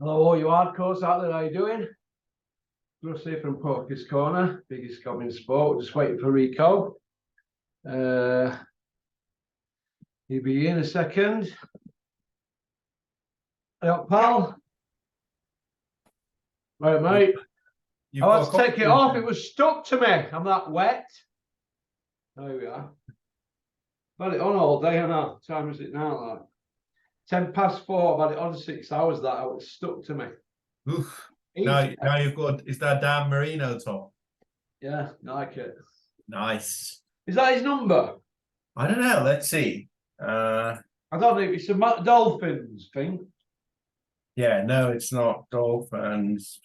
Hello, all you hardcores out there, how you doing? Russ here from Poker's Corner, biggest comedy sport. Just waiting for Rico. He'll be in a second. Hey up, pal. Right, mate. I had to take it off. It was stuck to me. I'm that wet. There we are. I've had it on all day, and what time is it now? Like 4:10. I've had it on 6 hours. That it was stuck to me. Oof. Now you've got, is that Dan Marino top? Yeah, I like it. Nice. Is that his number? I don't know. Let's see. I don't know if it's a Dolphins thing. Yeah, no, it's not Dolphins.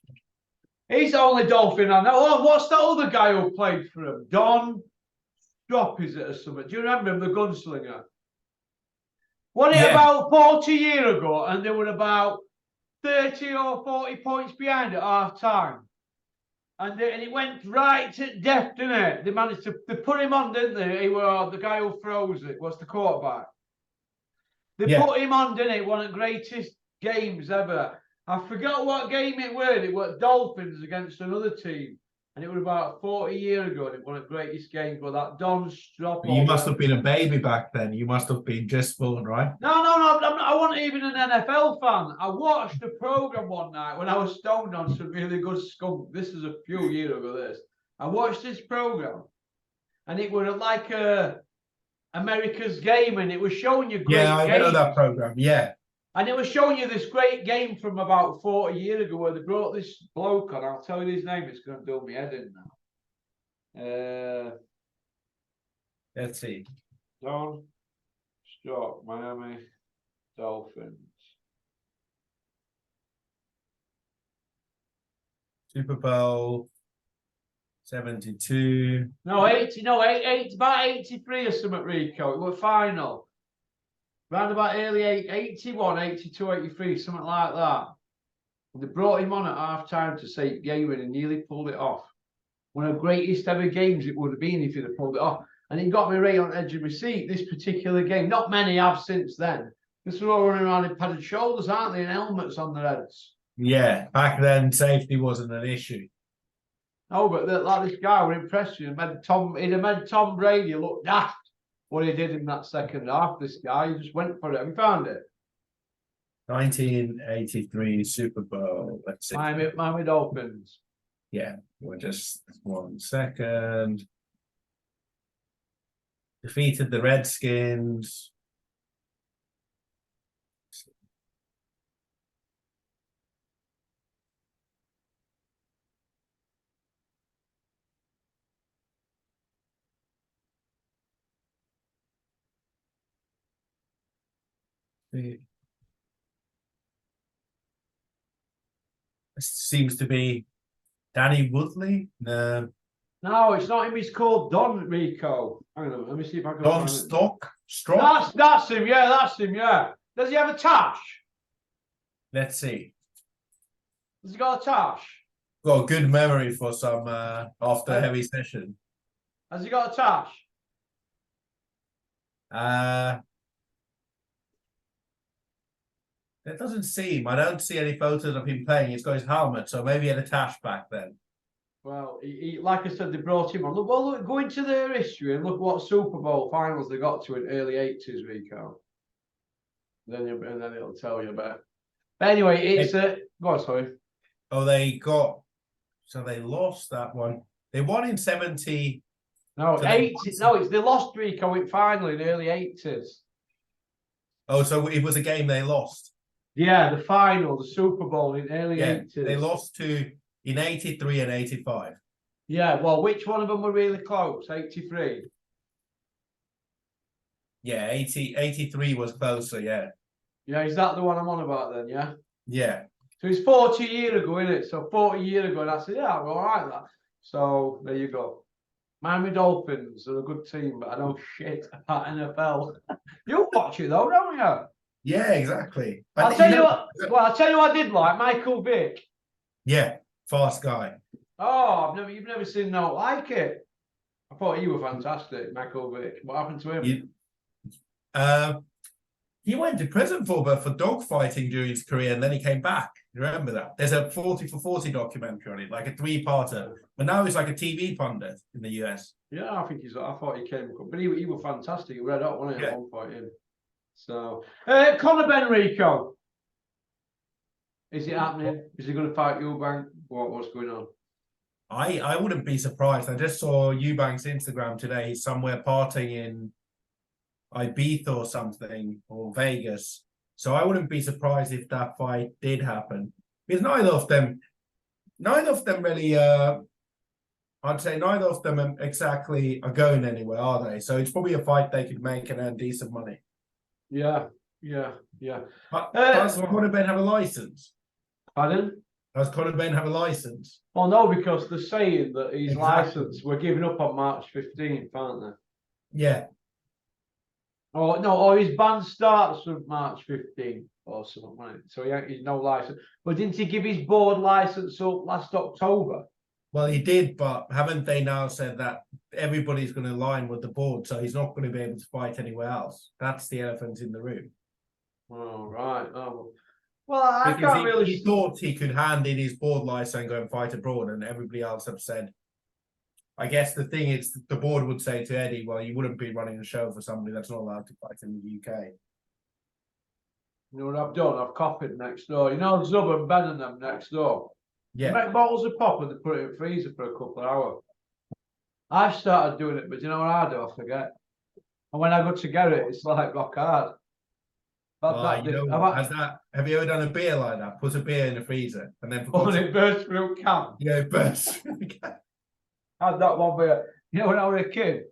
He's the only Dolphin I know. Oh, what's that other guy who played for him? Don Drop, is it, or something? Do you remember him, the gunslinger? Wasn't it about 40 years ago, and they were about 30 or 40 points behind at half time? And it went right to death, didn't it? They managed to put him on, didn't they? He was the guy who froze it. What's the quarterback? They put him on, didn't it? One of the greatest games ever. I forgot what game it was. It was Dolphins against another team. And it was about 40 years ago, and it was one of the greatest games. But that Don Strop. You must have been a baby back then. You must have been just born, right? No. I wasn't even an NFL fan. I watched the program one night when I was stoned on some really good skunk. This is a few years ago. I watched this program, and it was like America's Game, and it was showing you great games. I know that program. Yeah. And it was showing you this great game from about 40 years ago where they brought this bloke on. I'll tell you his name. It's going to do me head in now. Let's see. Don Strop, Miami Dolphins. Super Bowl 72. No, 80. No, 8, about 83 or something, Rico. It was final. Round about early 81, 82, 83, something like that. And they brought him on at half time to say game and he nearly pulled it off. One of the greatest ever games it would have been if he'd have pulled it off. And it got me right on the edge of my seat, this particular game. Not many have since then. This was all running around in padded shoulders, aren't they? And helmets on their heads. Yeah, back then safety wasn't an issue. Oh, but like this guy were impressed. He'd have made Tom Brady look daft. What he did in that second half, this guy, he just went for it. Have you found it? 1983 Super Bowl. Let's see. Miami Dolphins. Yeah, we're just 1 second. Defeated the Redskins. This seems to be Danny Woodley. No, it's not him. He's called Don Rico. Hang on, let me see if I can. Don Stock. That's him. Yeah, that's him. Yeah. Does he have a tash? Let's see. Has he got a tash? Got a good memory for some after heavy session. Has he got a tash? It doesn't seem. I don't see any photos of him playing. He's got his helmet, so maybe he had a tash back then. Well, he like I said, they brought him on. Look, go into their history and look what Super Bowl finals they got to in early 80s, Rico. Then it'll tell you about. But anyway, it's go on, sorry. Oh, they lost that one. They won in 70. No, 80. No, they lost Rico in final in early 80s. Oh, so it was a game they lost. Yeah, the final, the Super Bowl in early 80s. They lost in 83 and 85. Yeah, well, which one of them were really close? 83? Yeah, 83 was closer, yeah. Yeah, is that the one I'm on about then, yeah? Yeah. So it's 40 years ago, isn't it? So 40 years ago, and I said, yeah, I'm all right, that. So there you go. Miami Dolphins are a good team, but I know shit about NFL. You watch it though, don't you? Yeah, exactly. I'll tell you what I did like, Michael Vick. Yeah, fast guy. Oh, you've never seen no like it. I thought you were fantastic, Michael Vick. What happened to him? He went to prison for dogfighting during his career, and then he came back. You remember that? There's a 40 for 40 documentary on it, like a 3-parter. But now he's like a TV pundit in the US. Yeah, I think he's. I thought he came, but he was fantastic. He red hot, wasn't he? At one point in. So, Conor Benrico, is it happening? Is he going to fight Eubank? What's going on? I wouldn't be surprised. I just saw Eubank's Instagram today. He's somewhere partying in Ibiza or something, or Vegas. So I wouldn't be surprised if that fight did happen. Because neither of them really, I'd say neither of them exactly are going anywhere, are they? So it's probably a fight they could make and earn decent money. Yeah. Does Conor Ben have a license? Pardon? Does Conor Ben have a license? Well, no, because they're saying that his Exactly. license, we're giving up on March 15th, aren't they? Yeah. Or no, or his ban starts from March 15th or something, right? So he's no license. But didn't he give his board license up last October? Well, he did, but haven't they now said that everybody's going to align with the board, so he's not going to be able to fight anywhere else? That's the elephant in the room. Oh, right. Oh, well, I Because can't really. He thought he could hand in his board license and go and fight abroad, and everybody else have said. I guess the thing is, the board would say to Eddie, "Well, you wouldn't be running a show for somebody that's not allowed to fight in the UK." You know what I've done? I've copied next door. You know, Zub and Ben and them next door. Yeah. They make bottles of pop and they put it in the freezer for a couple of hours. I've started doing it, but you know what I do? I forget. And when I go to get it, it's like rock hard. Have you ever done a beer like that? Put a beer in the freezer and then when it bursts through can. Yeah, it bursts. I had that one beer. You know, when I was a kid,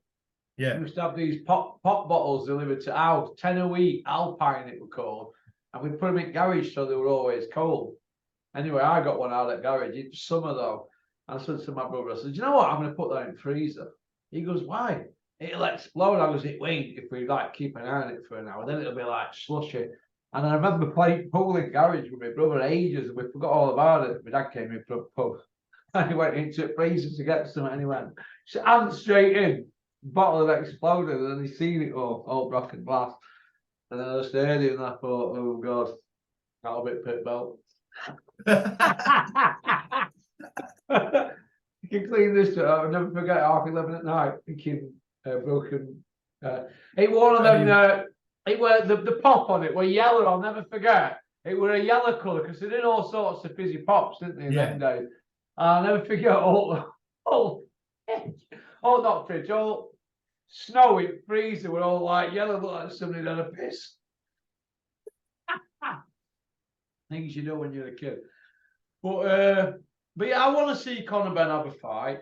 yeah, we used to have these pop bottles delivered to house, 10 a week, Alpine it was called, and we put them in garage so they were always cold. Anyway, I got one out at garage. It's summer though. I said to my brother, I said, you know what? I'm going to put that in the freezer. He goes, why? It'll explode. I was, it wait, if we like keep an eye on it for an hour, then it'll be like slushy. And I remember playing pool in garage with my brother ages, and we forgot all about it. My dad came in from a pub, and he went into the freezer to get some, and he went, and straight in, bottle had exploded, and then he seen it all broken glass. And then I stayed in, and I thought, oh God, that'll be pit belt. You can clean this. I'll never forget 11:30 at night, thinking broken. It was one of them. It were the pop on it were yellow. I'll never forget. It were a yellow colour because they did all sorts of fizzy pops, didn't they? In them days. I'll never forget all not fridge, all snowy freezer were all like yellow, look like somebody had a piss. Things you do when you're a kid. But yeah, I want to see Conor Ben have a fight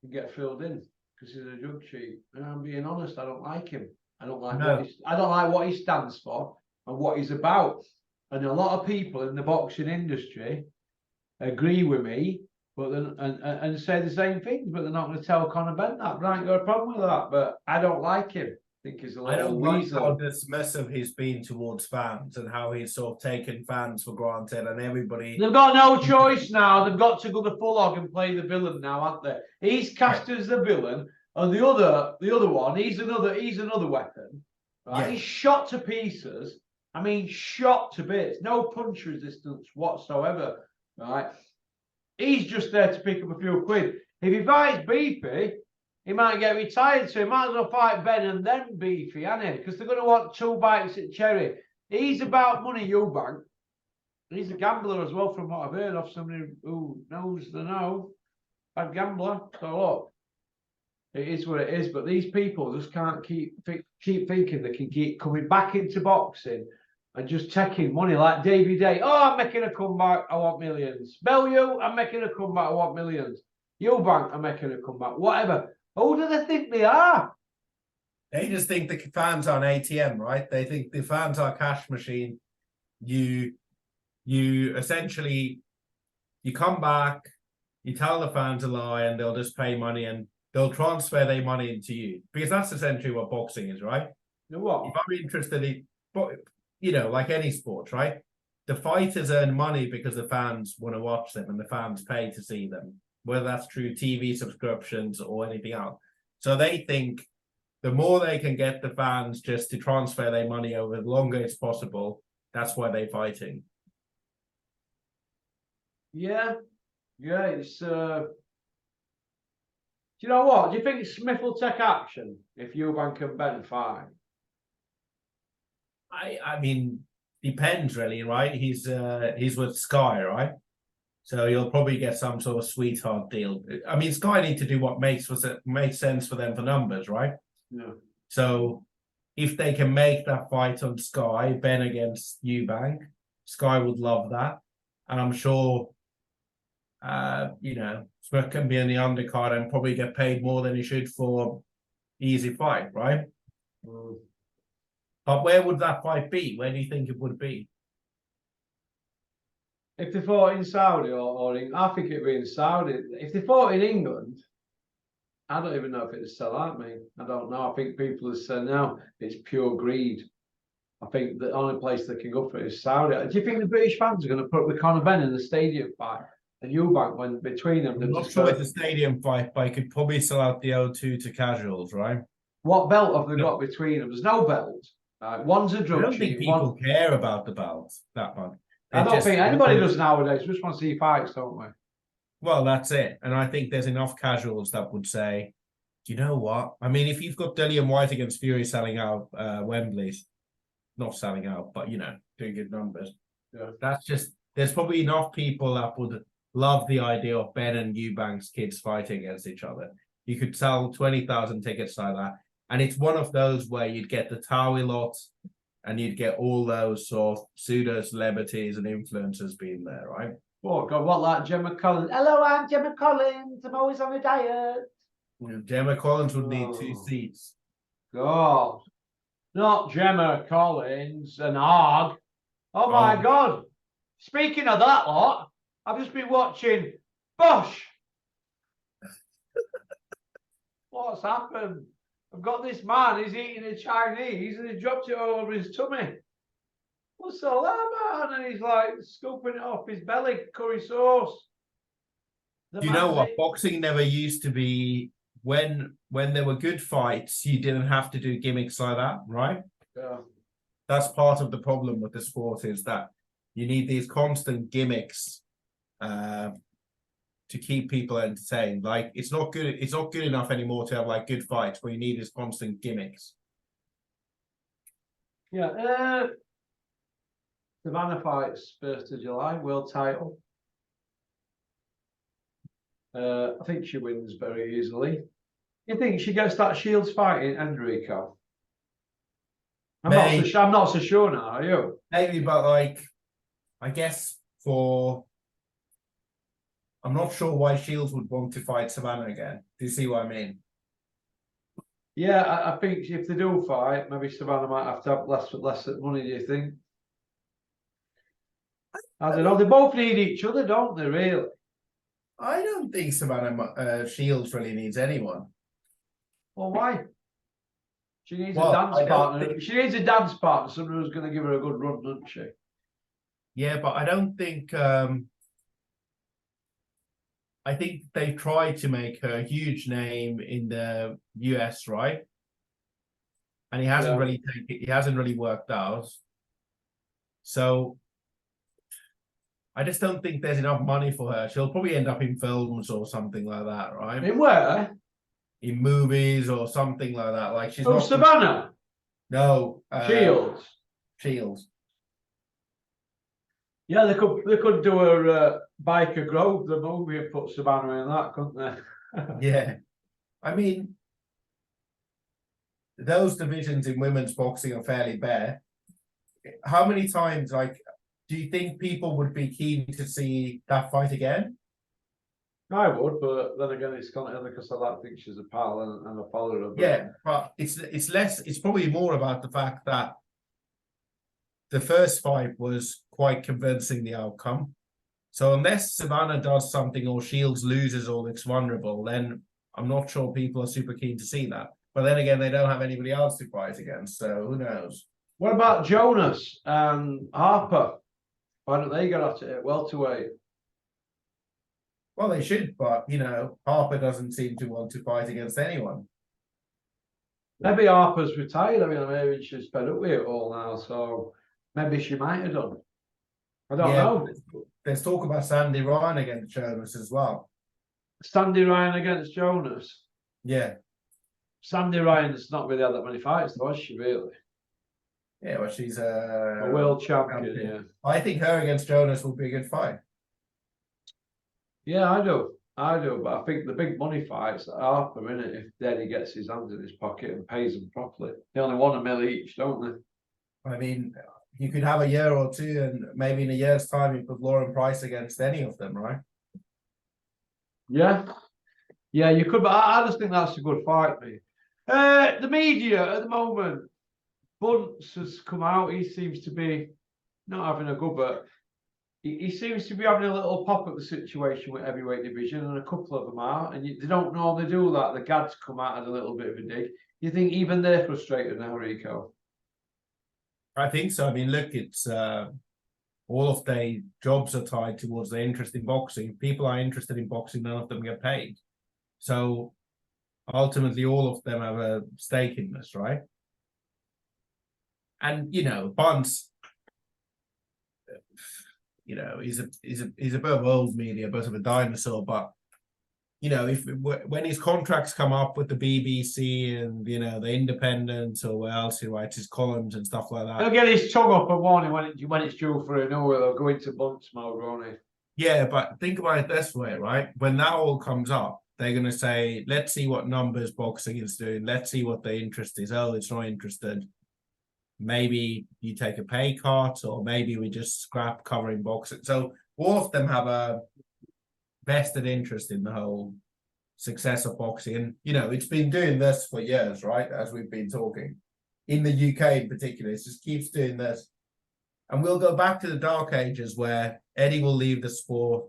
and get filled in because he's a drug cheat. And I'm being honest, I don't like him. I don't like what he stands for and what he's about. And a lot of people in the boxing industry agree with me, but then and say the same things, but they're not going to tell Conor Ben that. But I ain't got a problem with that. But I don't like him. I think he's a little weasel. Like how dismissive he's been towards fans and how he's sort of taken fans for granted and everybody. They've got no choice now. They've got to go the full hog and play the villain now, haven't they? He's cast as the villain, and the other one, he's another weapon. Right? Yeah. He's shot to pieces. I mean, shot to bits. No punch resistance whatsoever. Right? He's just there to pick up a few quid. If he fights Beefy, he might get retired, so he might as well fight Ben and then Beefy, hasn't he? Because they're going to want 2 bites at cherry. He's about money, Eubank. He's a gambler as well, from what I've heard of somebody who knows the know. Bad gambler. So look, it is what it is. But these people just can't keep thinking they can keep coming back into boxing and just taking money like Davey Day. Oh, I'm making a comeback. I want millions. Bellew, I'm making a comeback. I want millions. Eubank, I'm making a comeback. Whatever. Who do they think they are? They just think the fans are an ATM, right? They think the fans are a cash machine. You essentially, you come back, you tell the fans a lie, and they'll just pay money and they'll transfer their money into you. Because that's essentially what boxing is, right? You know what? If I'm interested in, you know, like any sport, right? The fighters earn money because the fans want to watch them and the fans pay to see them, whether that's through TV subscriptions or anything else. So they think the more they can get the fans just to transfer their money over, the longer it's possible. That's why they're fighting. Yeah, it's. Do you know what? Do you think Smith will take action if Eubank and Ben fight? I mean, depends really, right? He's with Sky, right? So you'll probably get some sort of sweetheart deal. I mean, Sky need to do what makes sense for them for numbers, right? Yeah. So if they can make that fight on Sky, Ben against Eubank, Sky would love that. And I'm sure, Smith can be in the undercard and probably get paid more than he should for easy fight, right? Mm. But where would that fight be? Where do you think it would be? If they fought in Saudi or in, I think it'd be in Saudi. If they fought in England, I don't even know if it'd sell out, me. I don't know. I think people have said now it's pure greed. I think the only place they can go for it is Saudi. Do you think the British fans are going to put with Conor Ben in the stadium fight and Eubank when between them? I'm not sure it's a stadium fight, but I could probably sell out the O2 to casuals, right? What belt have they got between them? There's no belt. One's a I drug don't think cheat. people care about the belts that much. I don't think anybody does nowadays. We just want to see fights, don't we? Well, that's it. And I think there's enough casuals that would say, do you know what? I mean, if you've got Dillian White against Fury selling out Wembley's, not selling out, but, doing good numbers. Yeah. That's just, there's probably enough people that would love the idea of Ben and Eubank's kids fighting against each other. You could sell 20,000 tickets like that. And it's one of those where you'd get the Towie lot and you'd get all those sort of pseudo celebrities and influencers being there, right? Oh, God, what, like Gemma Collins? Hello, I'm Gemma Collins. I'm always on a diet. Gemma Collins would need 2 seats. God. Not Gemma Collins and Og. Oh, my God. Speaking of that lot, I've just been watching Bosch. What's happened? I've got this man, he's eating a Chinese and he dropped it all over his tummy. What's all that, man? And he's like scooping it off his belly, curry sauce. Do you know what? Boxing never used to be, when there were good fights, you didn't have to do gimmicks like that, right? Yeah. That's part of the problem with the sport, is that you need these constant gimmicks to keep people entertained. Like it's not good enough anymore to have like good fights. What you need is constant gimmicks. Yeah. Savannah fights 1st of July, world title. I think she wins very easily. You think she gets that Shields fight in Enrico? I'm not so sure now, are you? Maybe, but like, I guess I'm not sure why Shields would want to fight Savannah again. Do you see what I mean? Yeah, I think if they do fight, maybe Savannah might have to have less money, do you think? I don't know. They both need each other, don't they, really? I don't think Savannah Shields really needs anyone. Well, why? She needs a dance partner. She needs a dance partner, someone who's going to give her a good run, doesn't she? Yeah, but I don't think... I think they've tried to make her a huge name in the US, right? And he hasn't really worked out. So I just don't think there's enough money for her. She'll probably end up in films or something like that, right? In where? In movies or something like that. Like she's not Savannah. No, Shields. Yeah, they could do a Biker Grove, the movie, and put Savannah in that, couldn't they? Yeah, I mean, those divisions in women's boxing are fairly bare. How many times, like, do you think people would be keen to see that fight again? I would, but then again, it's kind of because I like think she's a pal and a follower of. Yeah, but it's less. It's probably more about the fact that the first fight was quite convincing, the outcome. So unless Savannah does something or Shields loses or looks vulnerable, then I'm not sure people are super keen to see that. But then again, they don't have anybody else to fight against, so who knows? What about Jonas and Harper? Why don't they get at it welterweight? Well, they should, but Harper doesn't seem to want to fight against anyone. Maybe Harper's retired. I mean, maybe she's fed up with it all now. So maybe she might have done. I don't know. There's talk about Sandy Ryan against Jonas as well. Sandy Ryan against Jonas. Yeah. Sandy Ryan's not really had that many fights, though, has she, really? Yeah, well, she's a world champion, yeah. I think her against Jonas will be a good fight. Yeah, I do. But I think the big money fights are Harper, innit? If Denny gets his hands in his pocket and pays them properly. They only want $1 million each, don't they? I mean, you could have a year or two, and maybe in a year's time, you put Lauren Price against any of them, right? Yeah. Yeah, you could, but I just think that's a good fight, mate. The media at the moment, Bunce has come out. He seems to be not having a good, but he seems to be having a little pop at the situation with heavyweight division, and a couple of them are. And they don't normally do that. The Gads come out and a little bit of a dig. You think even they're frustrated now, Rico? I think so. I mean, look, it's all of their jobs are tied towards their interest in boxing. If people are interested in boxing, none of them get paid. So ultimately, all of them have a stake in this, right? And Bunce, he's a bit of old media, a bit of a dinosaur. But when his contracts come up with the BBC and the Independent or where else he writes his columns and stuff like that, he'll get his tongue up and warning when it's due for renewal. They'll go into Bunce mode, won't he? Yeah, but think about it this way, right? When that all comes up, they're going to say, let's see what numbers boxing is doing. Let's see what their interest is. Oh, it's not interested. Maybe you take a pay cut, or maybe we just scrap covering boxing. So all of them have a vested interest in the whole success of boxing. And, it's been doing this for years, right? As we've been talking. In the UK in particular, it just keeps doing this. And we'll go back to the dark ages where Eddie will leave the sport,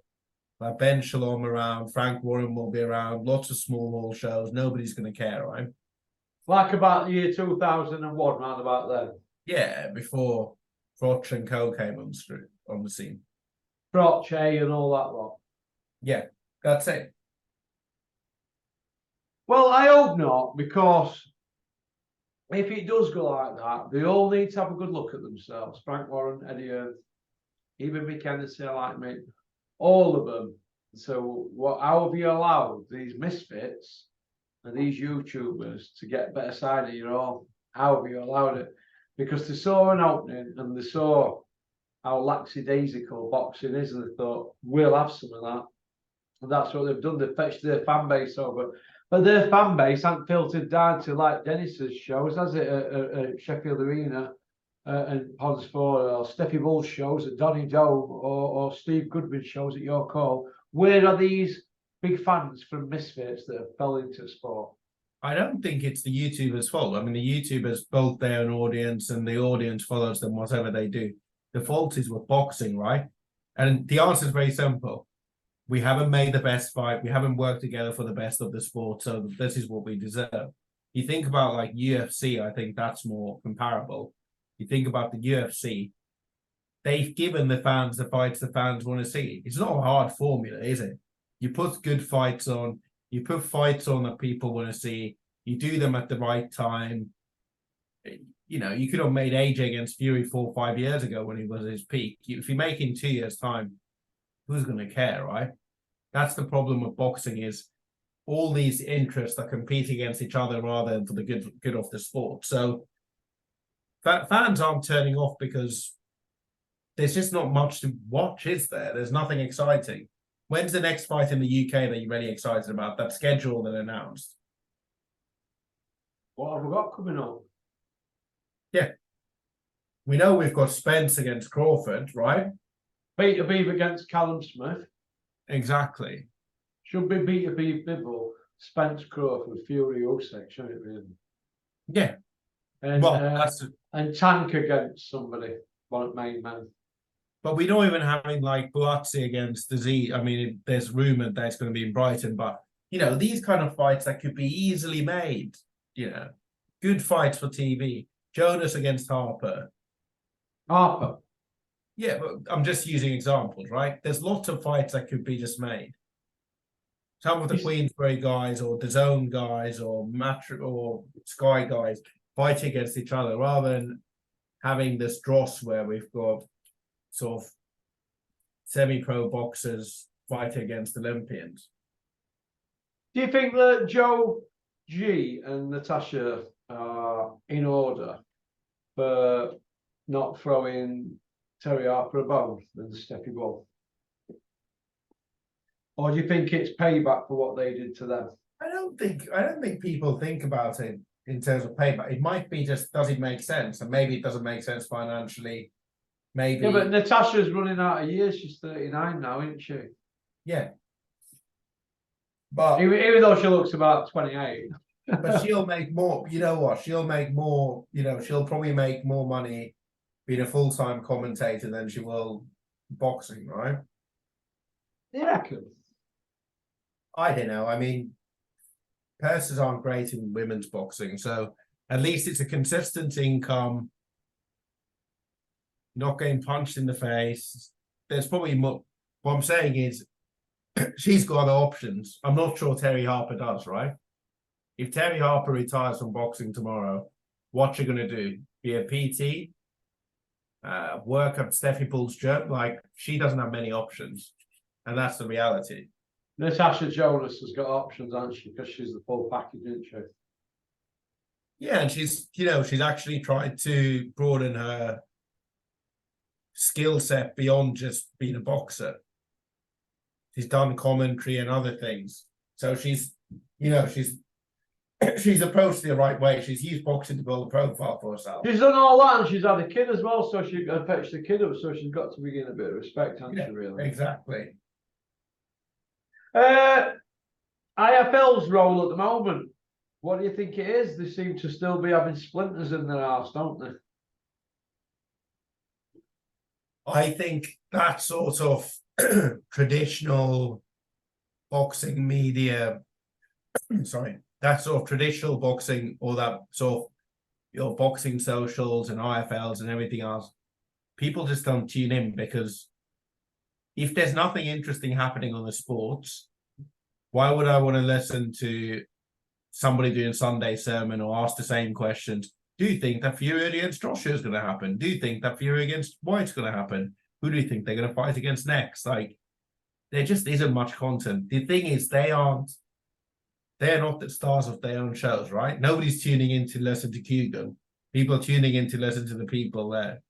Ben Shalom around, Frank Warren will be around, lots of small hall shows. Nobody's going to care, right? Like about the year 2001, round about then. Yeah, before Froch and Co came on the scene. Froch, and all that lot. Yeah, that's it. Well, I hope not, because if it does go like that, they all need to have a good look at themselves. Frank Warren, Eddie Earth, even Mick Hennessy, like me, all of them. So, how have you allowed these misfits and these YouTubers to get better side of your own? How have you allowed it? Because they saw an opening and they saw how lackadaisical boxing is, and they thought, we'll have some of that. And that's what they've done. They've fetched their fan base over. But their fan base hasn't filtered down to like Dennis's shows, has it? At Sheffield Arena and Ponsford, or Steffi Bull's shows at Donny Dome, or Steve Goodwin's shows at York Hall. Where are these big fans from misfits that have fell into sport? I don't think it's the YouTubers' fault. I mean, the YouTubers built their own audience, and the audience follows them whatever they do. The fault is with boxing, right? And the answer is very simple. We haven't made the best fight. We haven't worked together for the best of the sport. So this is what we deserve. You think about like UFC, I think that's more comparable. You think about the UFC, they've given the fans the fights the fans want to see. It's not a hard formula, is it? You put good fights on. You put fights on that people want to see. You do them at the right time. You could have made AJ against Fury 4 or 5 years ago when he was at his peak. If you make in 2 years' time, who's going to care, right? That's the problem with boxing, is all these interests are competing against each other rather than for the good of the sport. So fans aren't turning off because there's just not much to watch, is there? There's nothing exciting. When's the next fight in the UK that you're really excited about, that's scheduled and announced? What have we got coming up? Yeah. We know we've got Spence against Crawford, right? Peter Beaver against Callum Smith. Exactly. Should be Peter Beaver, Spence Crawford, Fury Usyk, shouldn't it be? Yeah. And, well, and Tank against somebody, one main man. But we're not even having like Buatsi against the Z. I mean, there's rumored that it's going to be in Brighton, but these kind of fights that could be easily made, good fights for TV. Jonas against Harper. Harper. Yeah, but I'm just using examples, right? There's lots of fights that could be just made. some of the Queensbury guys or the Zone guys or or Sky guys fight against each other rather than having this dross where we've got sort of semi-pro boxers fighting against Olympians. Do you think that Joe G and Natasha are in order for not throwing Terry Harper a bone and the Steppy Ball? Or do you think it's payback for what they did to them? I don't think people think about it in terms of payback. It might be just, does it make sense? And maybe it doesn't make sense financially. Maybe. Yeah, but Natasha's running out of years. She's 39 now, isn't she? Yeah. But even though she looks about 28. But she'll make more, you know what? She'll make more, she'll probably make more money being a full-time commentator than she will boxing, right? You reckon? I don't know. I mean, purses aren't great in women's boxing, so at least it's a consistent income. Not getting punched in the face. There's probably more. What I'm saying is, she's got other options. I'm not sure Terry Harper does, right? If Terry Harper retires from boxing tomorrow, what's she going to do? Be a PT? Work at Steffi Bull's gym? Like, she doesn't have many options. And that's the reality. Natasha Jonas has got options, hasn't she? Because she's the full package, isn't she? Yeah, and she's actually tried to broaden her skill set beyond just being a boxer. She's done commentary and other things. So she's approached the right way. She's used boxing to build a profile for herself. She's done all that, and she's had a kid as well, so she fetched the kid up, so she's got to begin a bit of respect, hasn't she, really? Exactly. IFL's role at the moment, what do you think it is? They seem to still be having splinters in their arse, don't they? I think that sort of traditional boxing media, that sort of traditional boxing, or that sort of boxing socials and IFLs and everything else, people just don't tune in because if there's nothing interesting happening on the sports, why would I want to listen to somebody doing Sunday sermon or ask the same questions? Do you think that Fury against Joshua is going to happen? Do you think that Fury against White's going to happen? Who do you think they're going to fight against next? Like, there just isn't much content. The thing is, they're not the stars of their own shows, right? Nobody's tuning in to listen to Kugan. People are tuning in to listen to the people there.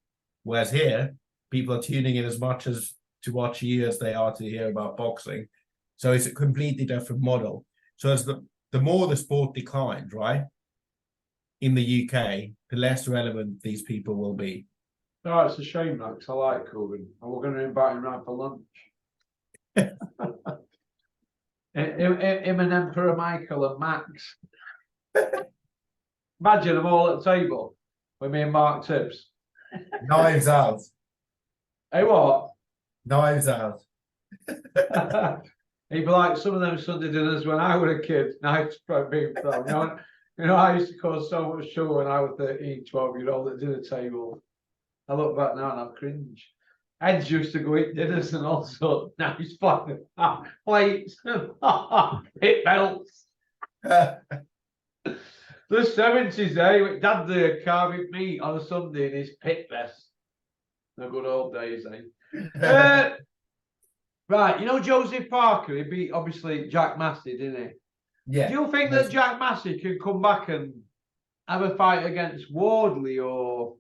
Whereas here, people are tuning in as much as to watch you as they are to hear about boxing. So it's a completely different model. So as the more the sport declines, right, in the UK, the less relevant these people will be. Oh, it's a shame, Max. I like Corbin. And we're going to invite him round for lunch. Him and Emperor Michael and Max. Imagine them all at the table with me and Mark Tibbs. Knives out. Hey, what? Knives out. He'd be like some of them Sunday dinners when I was a kid. Knives being thrown. I used to cause so much trouble when I was 13, 12-year-old at dinner table. I look back now and I cringe. Eds used to go eat dinners and all sorts. Now he's flying plates, hit belts. The 70s, eh? Dad there carving meat on a Sunday in his pit vest. The good old days, eh? Right, Joseph Parker, he beat obviously Jack Massey, didn't he? Yeah. Do you think that Jack Massey can come back and have a fight against Wardley or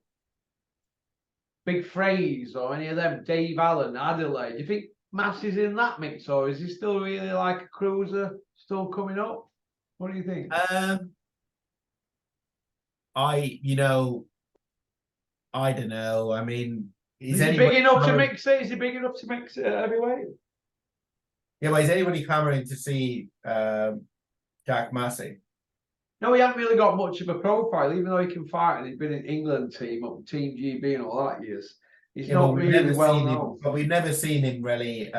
Big Fraze or any of them, Dave Allen, Adelaide? Do you think Massey's in that mix, or is he still really like a cruiser still coming up? What do you think? I don't know. I mean, is he big enough to mix it? Is he big enough to mix it at heavyweight? Yeah, but is anybody clamoring to see Jack Massey? No, he hasn't really got much of a profile, even though he can fight and he's been in England team, Team GB and all that years. He's not really well known. But we've never seen him really.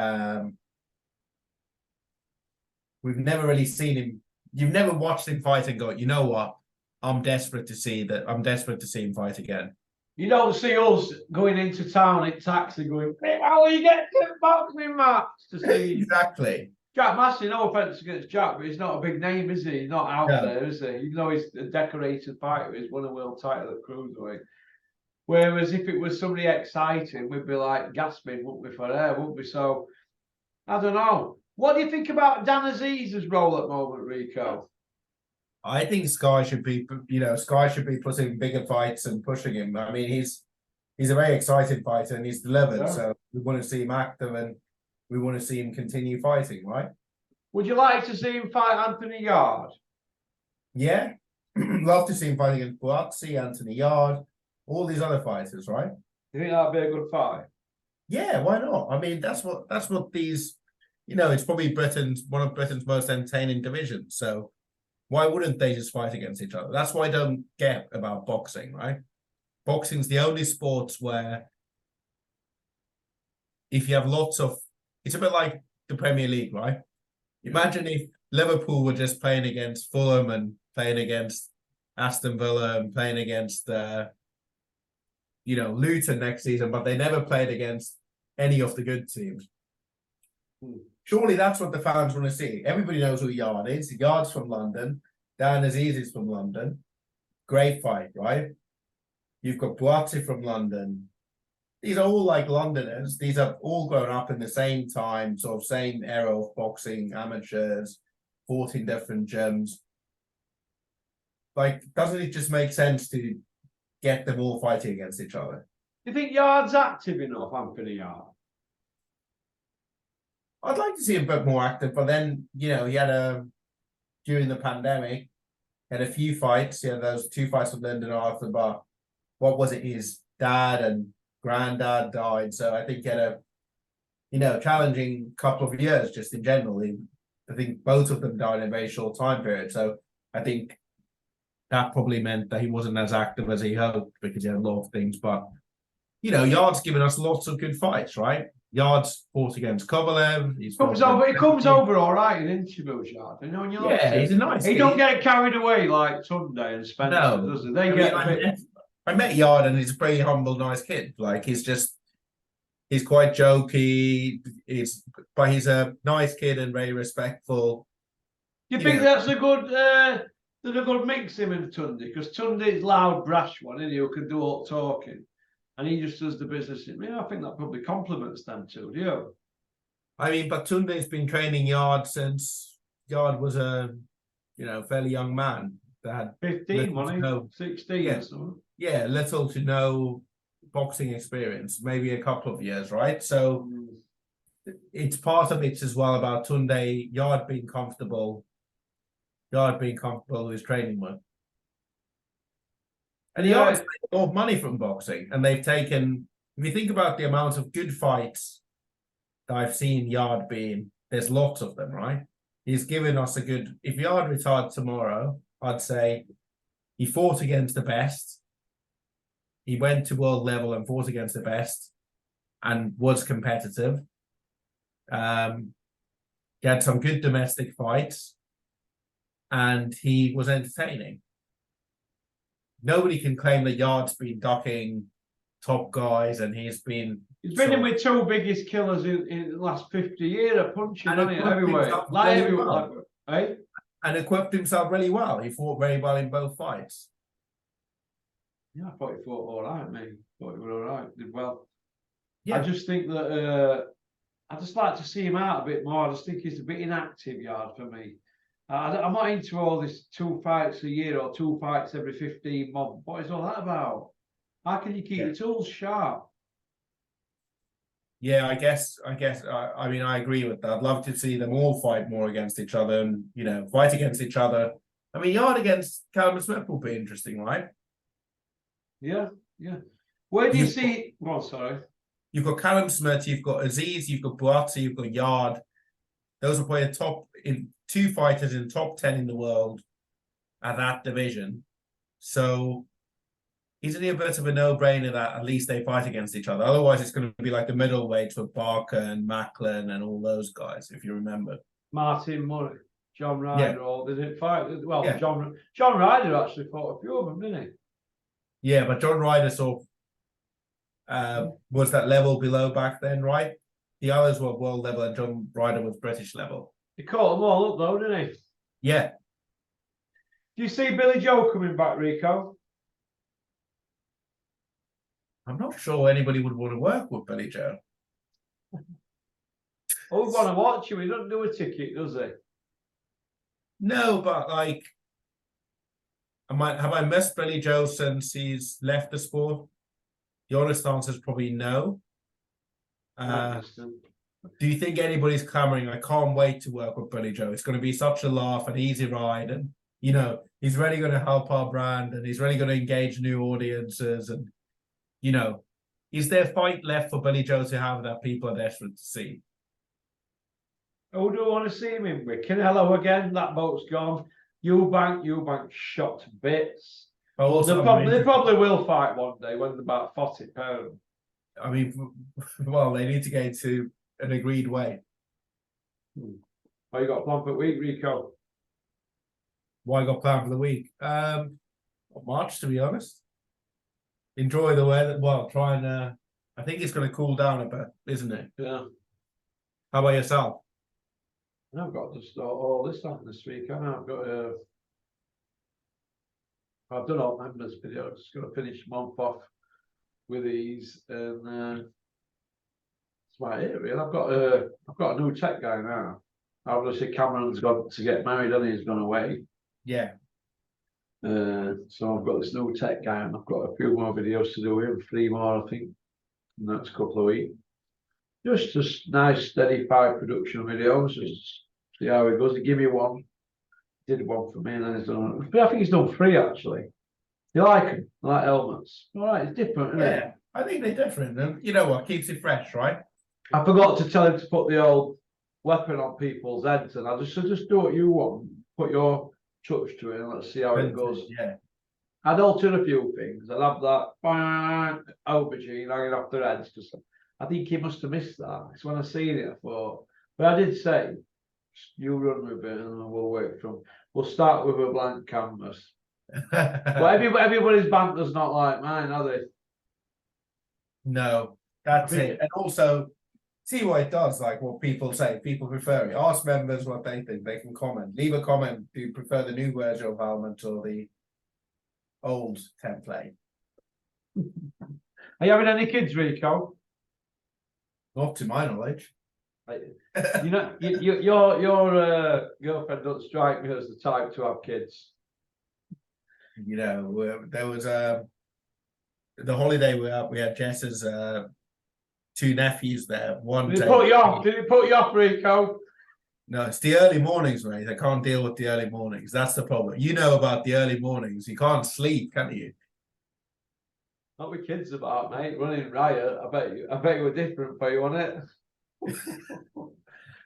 We've never really seen him. You've never watched him fight and go, you know what? I'm desperate to see him fight again. You don't see us going into town in taxi going, how will you get to boxing match to see? Exactly. Jack Massey, no offense against Jack, but he's not a big name, is he? He's not out No. there, is he? Even though he's a decorated fighter, he's won a world title at cruiserweight. Whereas if it was somebody exciting, we'd be like gasping, wouldn't we, for air, wouldn't we? So I don't know. What do you think about Dan Aziz's role at the moment, Rico? I think Sky should be putting bigger fights and pushing him. I mean, he's a very exciting fighter and he's delivered. Yeah. So we want to see him active and we want to see him continue fighting, right? Would you like to see him fight Anthony Yard? Yeah, love to see him fight against Buatsi, Anthony Yard, all these other fighters, right? You think that'd be a good fight? Yeah, why not? I mean, that's what these, it's probably one of Britain's most entertaining divisions. So why wouldn't they just fight against each other? That's what I don't get about boxing, right? Boxing's the only sport where if you have it's a bit like the Premier League, right? Imagine if Liverpool were just playing against Fulham and playing against Aston Villa and playing against, Luton next season, but they never played against any of the good teams. Surely that's what the fans want to see. Everybody knows who Yard is. Yard's from London. Dan Aziz is from London. Great fight, right? You've got Buatsi from London. These are all like Londoners. These have all grown up in the same time, sort of same era of boxing, amateurs, 14 different gyms. Like, doesn't it just make sense to get them all fighting against each other? Do you think Yard's active enough, Anthony Yard? I'd like to see him a bit more active, but then, he had during the pandemic, had a few fights. He had those 2 fights with Lyndon Arthur, but what was it? His dad and granddad died. So I think he had a, challenging couple of years just in general. I think both of them died in a very short time period. So I think that probably meant that he wasn't as active as he hoped because he had a lot of things. But, Yard's given us lots of good fights, right? Yard's fought against Kovalev. It comes over all right in interviews, Yard. When you look he's a nice He kid. don't get carried away like Tunde and Spencer, does he? I met Yard and he's a pretty humble, nice kid. Like he's quite jokey. But he's a nice kid and very respectful. You think that's a good mix, him and Tunde? Because Tunde's loud, brash one, isn't he, who can do all talking. And he just does the business. I think that probably complements them too, do you? I mean, but Tunde's been training Yard since Yard was a, fairly young man. That had 15, wasn't he? 16 yeah. or something. Yeah, little to no boxing experience, maybe a couple of years, right? So it's part of it as well about Tunde, Yard being comfortable with his training with. And Yard's made a lot of money from boxing, and they've taken, if you think about the amount of good fights that I've seen Yard being, there's lots of them, right? He's given us if Yard retired tomorrow, I'd say he fought against the best. He went to world level and fought against the best and was competitive. He had some good domestic fights and he was entertaining. Nobody can claim that Yard's been ducking top guys and he's been in with 2 biggest killers in the last 50 years, a punching everywhere. And equipped himself really well. He fought very well in both fights. Yeah, I thought he fought all right, mate. Thought he was all right. Did well. Yeah. I just think that I just like to see him out a bit more. I just think he's a bit inactive, Yard, for me. I'm not into all this 2 fights a year or 2 fights every 15 months. What is all that about? How can you keep your tools sharp? Yeah, I mean, I agree with that. I'd love to see them all fight more against each other and, fight against each other. I mean, Yard against Callum Smith will be interesting, right? Yeah. Where do you see... Oh, sorry. You've got Callum Smith, you've got Aziz, you've got Buatsi, you've got Yard. Those are probably in 2 fighters in the top 10 in the world at that division. So isn't it a bit of a no-brainer that at least they fight against each other? Otherwise, it's going to be like the middleweight with Barker and Macklin and all those guys, if you remember. Martin Murray, John Ryder, all they didn't fight. Well, yeah. John Ryder actually fought a few of them, didn't he? Yeah, but John Ryder sort of was that level below back then, right? The others were world level and John Ryder was British level. He caught them all up though, didn't he? Yeah. Do you see Billy Joe coming back, Rico? I'm not sure anybody would want to work with Billy Joe. Oh, we want to watch him. He doesn't do a ticket, does he? No, but like, have I missed Billy Joe since he's left the sport? The honest answer is probably no. Do you think anybody's clamoring? I can't wait to work with Billy Joe. It's going to be such a laugh, an easy ride, and he's really going to help our brand, and he's really going to engage new audiences, and is there fight left for Billy Joe to have that people are desperate to see? Who do I want to see him in with? Canelo again? That boat's gone. Eubank shot to bits. Well, they probably will fight one day when they're about 40 pounds. I mean, well, they need to get into an agreed way. What you got planned for the week, Rico? What I got planned for the week? Not much, to be honest. Enjoy the weather. Well, try and I think it's going to cool down a bit, isn't it? Yeah. How about yourself? I've got to start all this on this week. I've done all members videos. Just going to finish the month off with these, and that's about it. Really, I've got a new tech guy now. Obviously, Cameron's gone to get married, and he's gone away. Yeah. So I've got this new tech guy, and I've got a few more videos to do with him. 3 more, I think, in the next couple of weeks. Just nice, steady 5 production videos. Just see how it goes. He gave me one, did one for me, and then he's done. But I think he's done 3 actually. You like them? I like helmets. All right, it's different, isn't it? I think they're different, and you know what keeps it fresh, right? I forgot to tell him to put the old weapon on people's heads, and I just do what you want. Put your touch to it, and let's see how it goes. Yeah. I'd alter a few things. I'd have that aubergine hanging off their heads, because I think he must have missed that. It's when I seen it, I thought. But I did say, you run with it, and we'll work from. We'll start with a blank canvas. But everybody's banter's not like mine, are they? No, that's it. And also, see what it does, like what people say. People prefer it. Ask members what they think. They can comment. Leave a comment. Do you prefer the new version of helmet or the old template? Are you having any kids, Rico? Not to my knowledge. Your girlfriend doesn't strike me as the type to have kids. There was the holiday we had Jess's 2 nephews there. Did it put you off, Rico? No, it's the early mornings, mate. I can't deal with the early mornings. That's the problem. You know about the early mornings. You can't sleep, can you? Not with kids about, mate. Running riot. I bet you were different for you, wasn't it?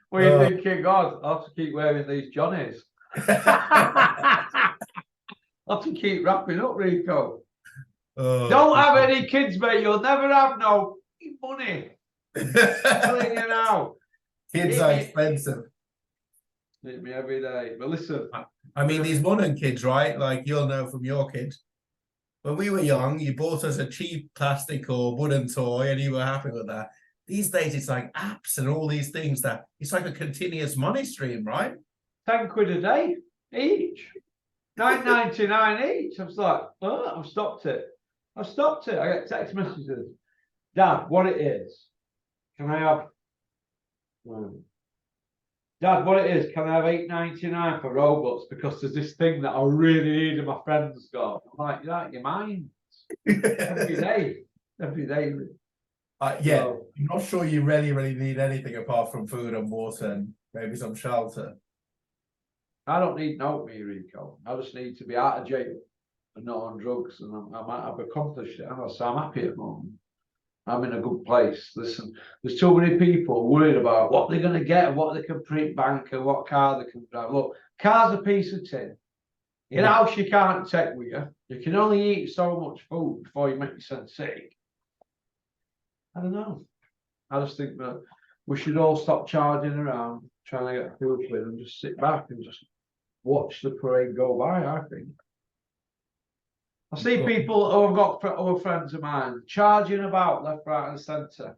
What are you thinking? God, I'll have to keep wearing these Johnnies. I'll have to keep wrapping up, Rico. Don't have any kids, mate. You'll never have no money. I'm telling you now. Kids are expensive. Hit me every day. But listen. I mean, these modern kids, right? Like you'll know from your kids. When we were young, you bought us a cheap plastic or wooden toy and you were happy with that. These days, it's like apps and all these things that it's like a continuous money stream, right? 10 quid a day each. 9.99 each. I was like, oh, I've stopped it. I get text messages. Dad, what it is? Can I have? Dad, what it is? Can I have $8.99 for Robux? Because there's this thing that I really need and my friend's got. I'm like, you're out of your mind. Every day. Yeah, so, I'm not sure you really need anything apart from food and water and maybe some shelter. I don't need no me, Rico. I just need to be out of jail and not on drugs, and I've accomplished it. So I'm happy at the moment. I'm in a good place. Listen, there's too many people worried about what they're going to get and what they can print bank and what car they can drive. Look, car's a piece of tin. In house you can't take with you. You can only eat so much food before you make yourself sick. I don't know. I just think that we should all stop charging around, trying to get food with, and just sit back and just watch the parade go by, I think. I see people who have got other friends of mine charging about left, right, and centre.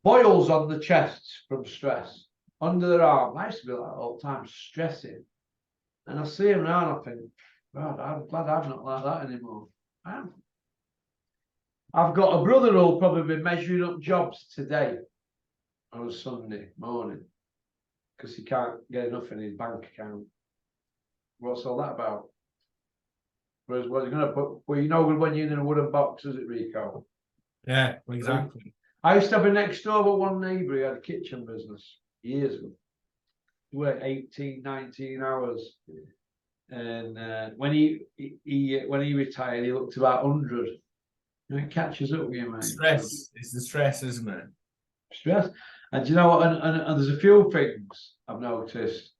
Boils on the chests from stress. under their arm. I used to be like all the time, stressing. And I see him now and I think, God, I'm glad I'm not like that anymore. I am. I've got a brother who'll probably be measuring up jobs today on a Sunday morning because he can't get enough in his bank account. What's all that about? Whereas what you're going to put, well, you know when you're in a wooden box, is it, Rico? Yeah, exactly. I used to have a next door but one neighbour who had a kitchen business years ago. He worked 18, 19 hours. And when he retired, he looked about 100. It catches up with you, mate. Stress. It's the stress, isn't it? Stress. And you know what? And there's a few things I've noticed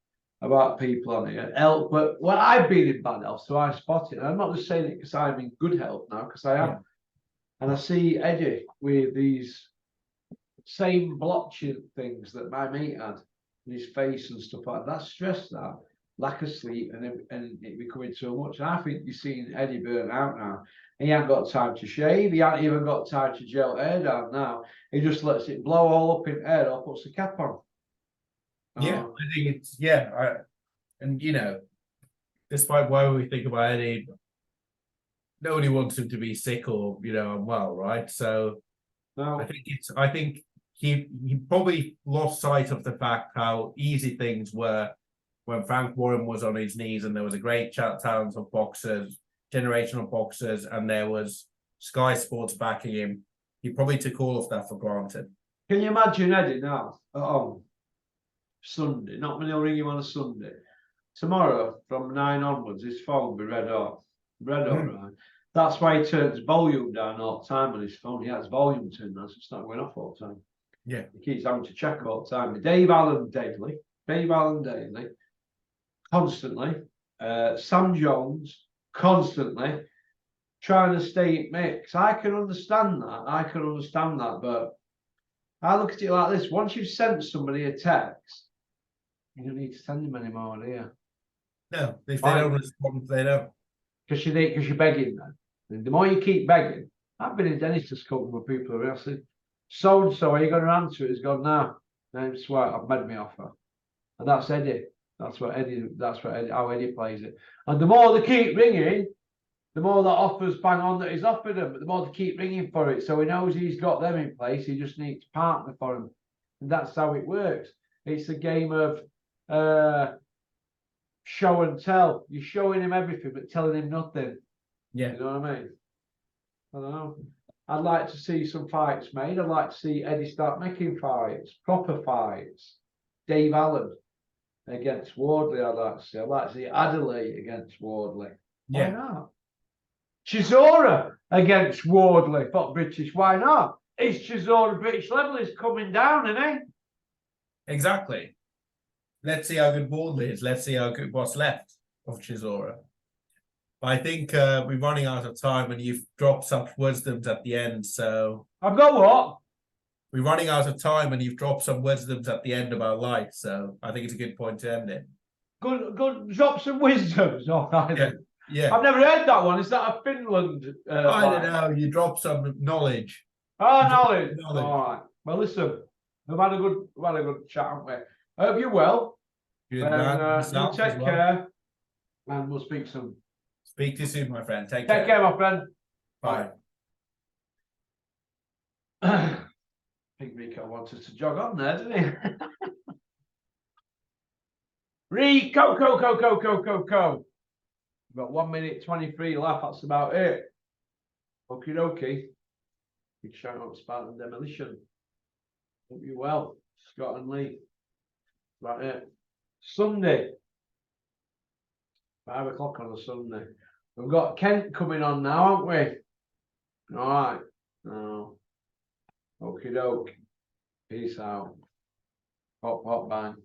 about people on here. Health, but well, I've been in bad health, so I spot it. And I'm not just saying it because I'm in good health now, because I am. Yeah. And I see Eddie with these same blotching things that my mate had in his face and stuff like that. That's stress, that lack of sleep, and it becoming too much. And I think you're seeing Eddie burnt out now. He ain't got time to shave. He ain't even got time to gel hair down now. He just lets it blow all up in hair or puts the cap on. Yeah, I think it's and you know, despite why we think about Eddie, nobody wants him to be sick or unwell, right? So no. I think he probably lost sight of the fact how easy things were when Frank Warren was on his knees and there was a great talent of boxers, generational boxers, and there was Sky Sports backing him. He probably took all of that for granted. Can you imagine Eddie now at home? Sunday, not when they'll ring him on a Sunday. Tomorrow, from 9 onwards, his phone will be red hot. Red hot, right? That's why he turns volume down all the time on his phone. He has volume turned down, so it's not going off all the time. Yeah. He keeps having to check all the time. Dave Allen daily, constantly. Sam Jones, constantly. Trying to stay in mix. I can understand that. But I look at it like this. Once you've sent somebody a text, you don't need to send them anymore, do you? No, if they don't respond, they don't. Because you're begging them. And the more you keep begging, I've been in dentist's company with people who say, so and so, are you going to answer it? He's gone, no. I swear, I've made my offer. And that's Eddie. How Eddie plays it. And the more they keep ringing, the more that offers bang on that he's offered him, but the more they keep ringing for it. So he knows he's got them in place. He just needs a partner for him. And that's how it works. It's a game of show and tell. You're showing him everything, but telling him nothing. Yeah. You know what I mean? I don't know. I'd like to see some fights made. I'd like to see Eddie start making fights, proper fights. Dave Allen against Wardley, I'd like to see. I'd like to see Adelaide against Wardley. Why not? Chisora against Wardley, but British. Why not? It's Chisora British level is coming down, isn't it? Exactly. Let's see how good Wardley is. Let's see how good what's left of Chisora. I think we're running out of time, and you've dropped such wisdoms at the end. So I've got what? We're running out of time, and you've dropped some wisdoms at the end of our life. So I think it's a good point to end it. Good. Drop some wisdoms. All right. Yeah. Yeah. I've never heard that one. Is that a Finland? I don't know. You dropped some knowledge. Knowledge. All right. Well, listen. We've had a good chat, haven't we? I hope you're well. Good man. You take care, and we'll speak soon. Speak to you soon, my friend. Take care, my friend. Bye. I think Rico wants us to jog on there, doesn't he? Rico, go. We've got 1 minute 23 left. That's about it. Okie dokie. Big shout out to Spartan Demolition. Hope you're well, Scott and Lee. Right it. Sunday. 5 o'clock on a Sunday. We've got Kent coming on now, haven't we? All right. No. Okie doke. Peace out. Hop, bang.